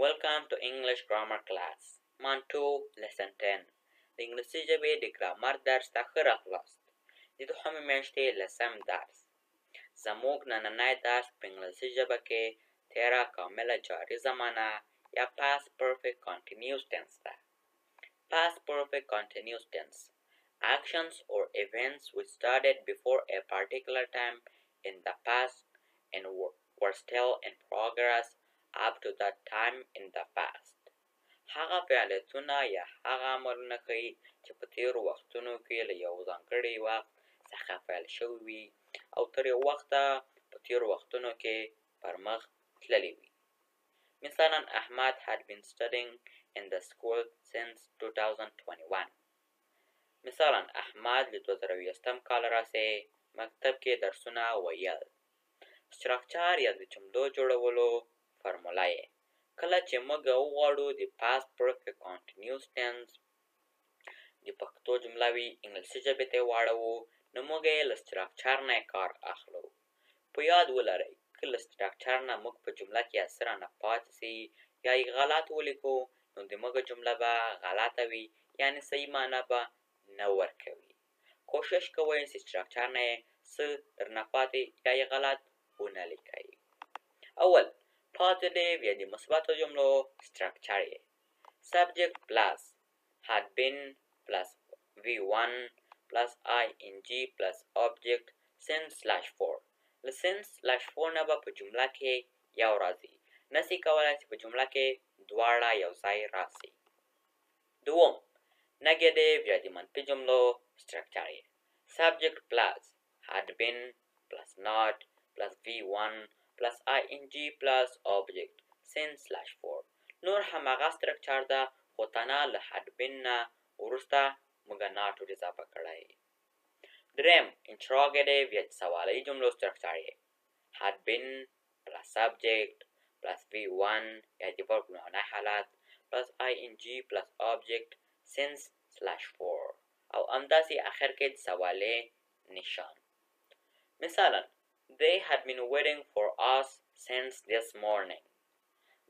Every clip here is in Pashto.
Welcome to English Grammar Class. Manto Lesson 10 د انګلیسي ژبې د ګرامر درس ته ښه راغلاست. د دوهمې میاشتې لسم درس. زموږ نننی درس په انګلیسي ژبه کې تیره کامله جاري زمانه یا past perfect continuous tense ده. Past perfect continuous tense. Actions or events which started before a particular time in the past and were still in progress up to that time in the past. هغه فعالیتونه یا هغه عملونه ښیي چې په تیرو وختونو کې له یو ځانګړي وخت څخه پیل شوي وي او تر یو وخته په تیرو وختونو کې پر مخ تللي وي. مثلا احمد had been studying in the school since 2021. مثلا احمد له 2020 کال راهیسې مکتب کې درسونه ویل. structure یا د جملو جوړولو فرموله یې کله چې موږ وغواړو د past perfect continuous tense د پښتو جمله وي انګلیسي ژبې ته واړوو نو موږ یې له structure نه کار اخلو. په یاد ولرئ که له structure نه موږ په جمله کې اثر نه پاتې سي یا یې غلط ولیکو نو د موږ جمله به غلطه وي یعنې صحیح معنا به نه ورکوي. کوشش کوئ چې structure نه یې څه درنه پاتې یا یې غلط ونه لیکئ. اول positive یا د مثبتو جملو structure یې subject plus had been plus v1 plus ing plus object since/4 له since/4 نه به په جمله کې یو راځي نسي کولای چې په جمله کې دواړه یو ځای راسي. دوم negative یا د منفي جملو structure یې subject plus had been plus not plus v1 plus ing plus object since/4 نور هماغه structure ده خو تنها له had been نه وروسته موږ not ور اضافه کړی. دریم interrogative یا سوالی جملو structure یې had been plus subject plus v1 یا د verb معنی حالت plus ing plus object since/4 او همداسې آخر کې د سوالی نشان. مثلا They had been waiting for us since this morning.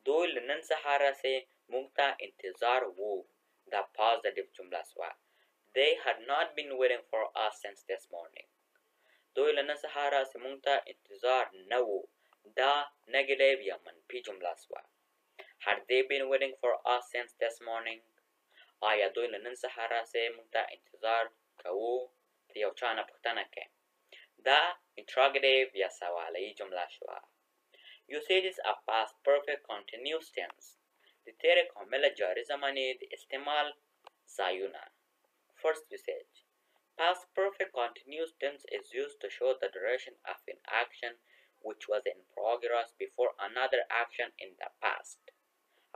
دوی له نن څخه راهیسې موږ ته انتظار وو. دا positive جمله سوه. They had not been waiting for us since this morning. دوی له نن څخه راهیسې موږ ته انتظار نه وو. دا negative یا منفي جمله سوه. Had they been waiting for us since this morning? آیا دوی له نن څخه راهیسې موږ ته انتظار کوو؟ ته یو چا نه پوښتنه کوې. دا interrogative یا سوالی جمله شوه. Usages of past perfect continuous tense د تیرې کامله جاري زمانې د استعمال ځایونه. First usage. Past perfect continuous tense is used to show the duration of an action which was in progress before another action in the past.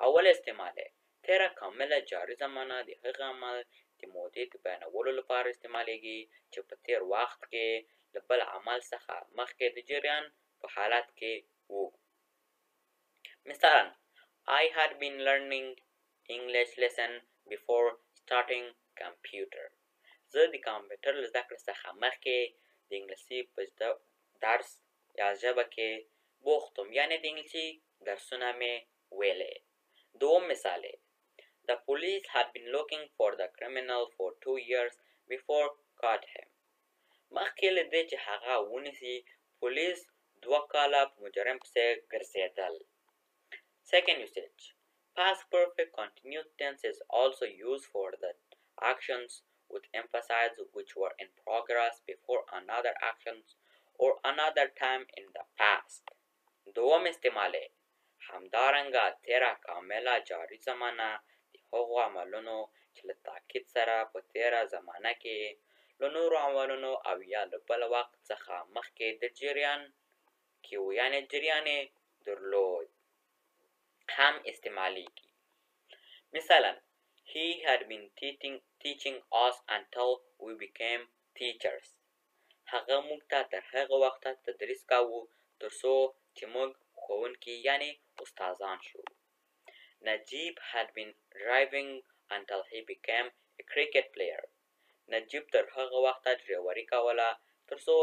اول استعمال تیره کامله جاري زمانه د هغه عمل د مودې د بیانولو لپاره استعمالیږي چې په تیر وخت کې له بل عمل څخه مخکې د جریان په حالت کې وو. مثلا I had been learning English lesson before starting computer. زه د کمپیوټر له زده کړې څخه مخکې د انګلیسي په درس یا ژبه کې بوختم یعنې د انګلیسي درسونه مې ویلې. دوم مثال The police had been looking for the criminal for 2 years before caught him. مخکې له دې چې هغه ونیسي پولیس 2 کاله په مجرم پسې ګرځېدل. Second usage. Past perfect continuous tense is also used for the actions with emphasis which were in progress before another actions or another time in the past. دوم استعمال همدارنګه تیره کامله جاري زمانه د هغو عملونو چې له تاکید سره په تیره زمانه کې له نورو عملونو او یا له بل وخت څخه مخکې د جریان کې و یعنې جریان یې درلود هم استعمالیږي. مثلا He had been teaching us until we became teachers. هغه موږ ته تر هغه وخته تدریس کاوه تر څو چې موږ ښوونکي یعنې استادان شو. Najib had been driving until he became a cricket player. نجیب تر هغه وخته ډریوري کوله تر څو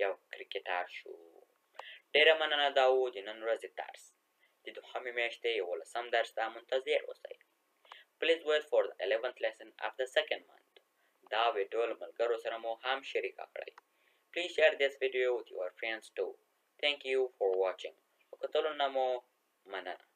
یو کرکټر شو. ډېره مننه دا و د نن ورځې درس. د د دوهمې میاشتې 11م درس ته منتظر اوسئ. Please wait for the 11th lesson of the second month. دا ویډیو له ملګرو سره مو هم شریکه کړئ. Please share this video with your friends too. Thank you for watching. په کتلو نه مو مننه.